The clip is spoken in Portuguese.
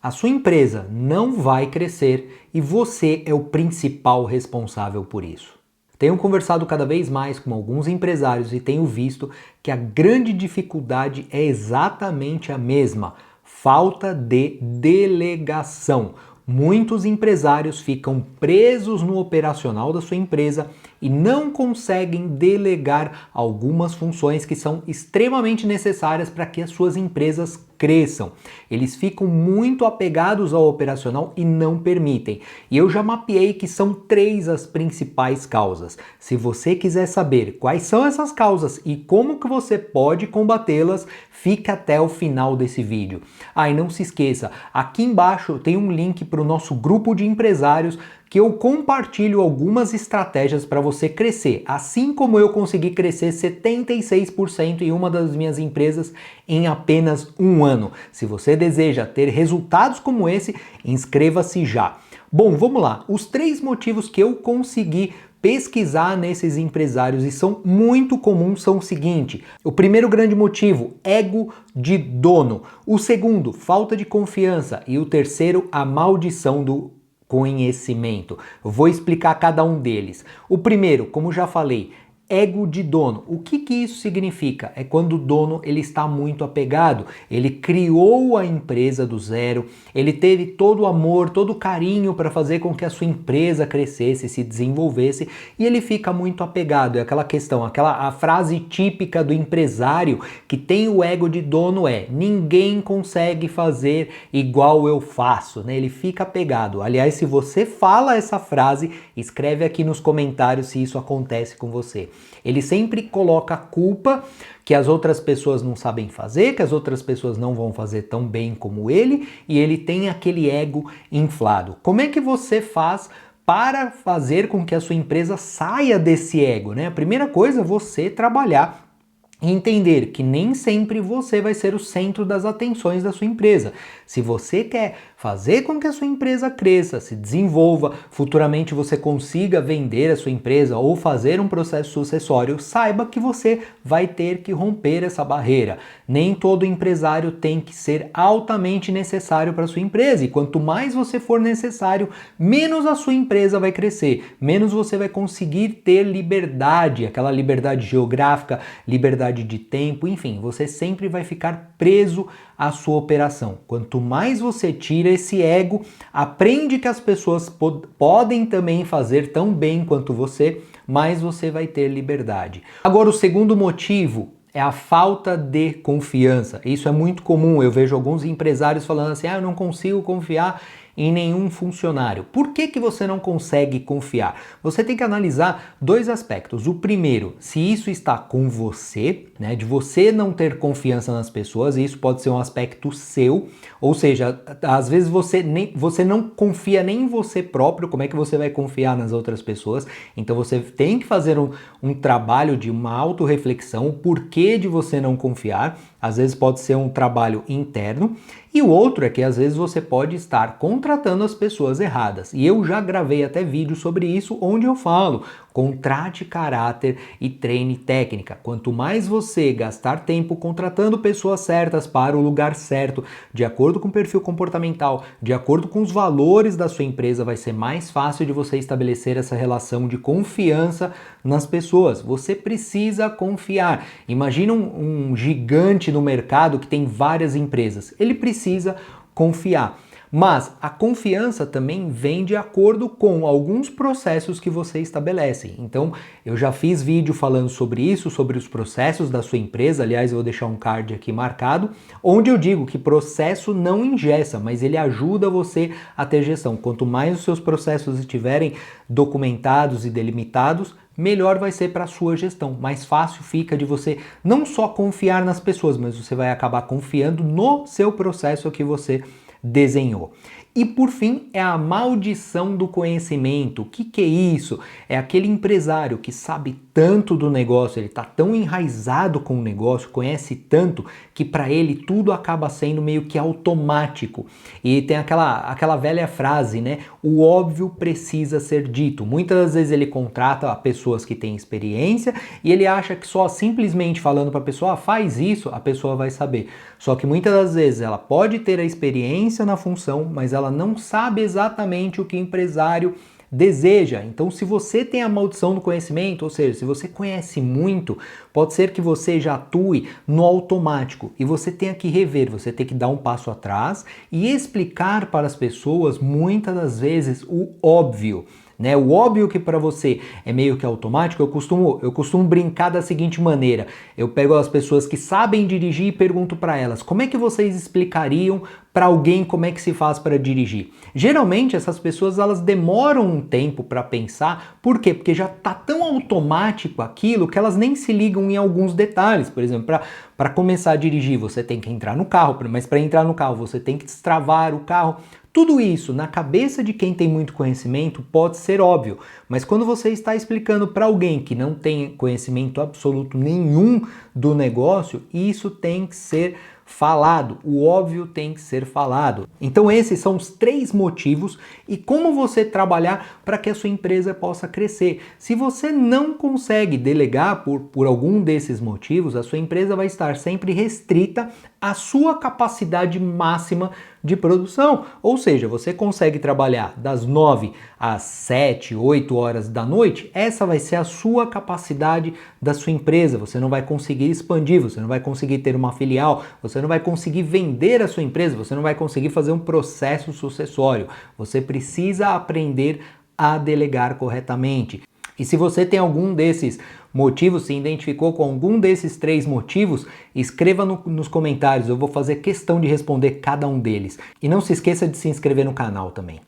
A sua empresa não vai crescer e você é o principal responsável por isso. Tenho conversado cada vez mais com alguns empresários e tenho visto que a grande dificuldade é exatamente a mesma: falta de delegação. Muitos empresários ficam presos no operacional da sua empresa e não conseguem delegar algumas funções que são extremamente necessárias para que as suas empresas cresçam. Eles ficam muito apegados ao operacional e não permitem. E eu já mapeei que são 3 as principais causas. Se você quiser saber quais são essas causas e como que você pode combatê-las, fica até o final desse vídeo. E não se esqueça, aqui embaixo tem um link para o nosso grupo de empresários que eu compartilho algumas estratégias para você crescer, assim como eu consegui crescer 76% em uma das minhas empresas em apenas um ano. Se você deseja ter resultados como esse, inscreva-se já. Bom, vamos lá. Os 3 motivos que eu consegui pesquisar nesses empresários e são muito comuns são o seguinte: o primeiro grande motivo, ego de dono. O segundo, falta de confiança. E o terceiro, a maldição do conhecimento. Eu vou explicar cada um deles. O primeiro, como já falei, ego de dono. O que isso significa? É quando o dono ele está muito apegado, ele criou a empresa do zero, ele teve todo o amor, todo o carinho para fazer com que a sua empresa crescesse, se desenvolvesse e ele fica muito apegado. É aquela questão, a frase típica do empresário que tem o ego de dono é: ninguém consegue fazer igual eu faço, né? Ele fica apegado. Aliás, se você fala essa frase, escreve aqui nos comentários se isso acontece com você. Ele sempre coloca a culpa que as outras pessoas não sabem fazer, que as outras pessoas não vão fazer tão bem como ele, e ele tem aquele ego inflado. Como é que você faz para fazer com que a sua empresa saia desse ego, né? A primeira coisa é você trabalhar e entender que nem sempre você vai ser o centro das atenções da sua empresa. Se você quer fazer com que a sua empresa cresça, se desenvolva, futuramente você consiga vender a sua empresa ou fazer um processo sucessório, saiba que você vai ter que romper essa barreira. Nem todo empresário tem que ser altamente necessário para a sua empresa, e quanto mais você for necessário, menos a sua empresa vai crescer, menos você vai conseguir ter liberdade, aquela liberdade geográfica, liberdade de tempo, enfim, você sempre vai ficar preso à sua operação. Quanto mais você tira esse ego, aprende que as pessoas podem também fazer tão bem quanto você, mais você vai ter liberdade. Agora, o segundo motivo é a falta de confiança. Isso é muito comum, eu vejo alguns empresários falando assim: eu não consigo confiar em nenhum funcionário. Por que você não consegue confiar? Você tem que analisar 2 aspectos. O primeiro, se isso está com você, né, de você não ter confiança nas pessoas, e isso pode ser um aspecto seu, ou seja, às vezes você não confia nem em você próprio, como é que você vai confiar nas outras pessoas? Então você tem que fazer um trabalho de uma autorreflexão, o porquê de você não confiar. Às vezes pode ser um trabalho interno, e o outro é que às vezes você pode estar contratando as pessoas erradas. E eu já gravei até vídeo sobre isso, onde eu falo: contrate caráter e treine técnica. Quanto mais você gastar tempo contratando pessoas certas para o lugar certo, de acordo com o perfil comportamental, de acordo com os valores da sua empresa, vai ser mais fácil de você estabelecer essa relação de confiança nas pessoas. Você precisa confiar. Imagina um gigante no mercado que tem várias empresas. Ele precisa confiar. Mas a confiança também vem de acordo com alguns processos que você estabelece. Então, eu já fiz vídeo falando sobre isso, sobre os processos da sua empresa. Aliás, eu vou deixar um card aqui marcado, onde eu digo que processo não engessa, mas ele ajuda você a ter gestão. Quanto mais os seus processos estiverem documentados e delimitados, melhor vai ser para a sua gestão. Mais fácil fica de você não só confiar nas pessoas, mas você vai acabar confiando no seu processo que você desenhou. E por fim, é a maldição do conhecimento. O que é isso? É aquele empresário que sabe tanto do negócio, ele está tão enraizado com o negócio, conhece tanto, que para ele tudo acaba sendo meio que automático. E tem aquela velha frase, né? O óbvio precisa ser dito. Muitas das vezes ele contrata pessoas que têm experiência e ele acha que só simplesmente falando para a pessoa, faz isso, a pessoa vai saber. Só que muitas das vezes ela pode ter a experiência na função, mas ela não sabe exatamente o que o empresário deseja. Então, se você tem a maldição do conhecimento, ou seja, se você conhece muito, pode ser que você já atue no automático e você tenha que rever, você tem que dar um passo atrás e explicar para as pessoas, muitas das vezes, o óbvio. Né? O óbvio que para você é meio que automático, eu costumo brincar da seguinte maneira. Eu pego as pessoas que sabem dirigir e pergunto para elas, como é que vocês explicariam para alguém como é que se faz para dirigir? Geralmente essas pessoas elas demoram um tempo para pensar, por quê? Porque já está tão automático aquilo que elas nem se ligam em alguns detalhes. Por exemplo, para começar a dirigir você tem que entrar no carro, mas para entrar no carro você tem que destravar o carro. Tudo isso, na cabeça de quem tem muito conhecimento, pode ser óbvio, mas quando você está explicando para alguém que não tem conhecimento absoluto nenhum do negócio, isso tem que ser falado, o óbvio tem que ser falado. Então esses são os 3 motivos e como você trabalhar para que a sua empresa possa crescer. Se você não consegue delegar por algum desses motivos, a sua empresa vai estar sempre restrita à sua capacidade máxima de produção. Ou seja, você consegue trabalhar das 9 às 7, 8 horas da noite, essa vai ser a sua capacidade da sua empresa. Você não vai conseguir expandir, você não vai conseguir ter uma filial, você não vai conseguir vender a sua empresa, você não vai conseguir fazer um processo sucessório. Você precisa aprender a delegar corretamente. E se você tem algum desses motivos, se identificou com algum desses 3 motivos, escreva nos comentários, eu vou fazer questão de responder cada um deles. E não se esqueça de se inscrever no canal também.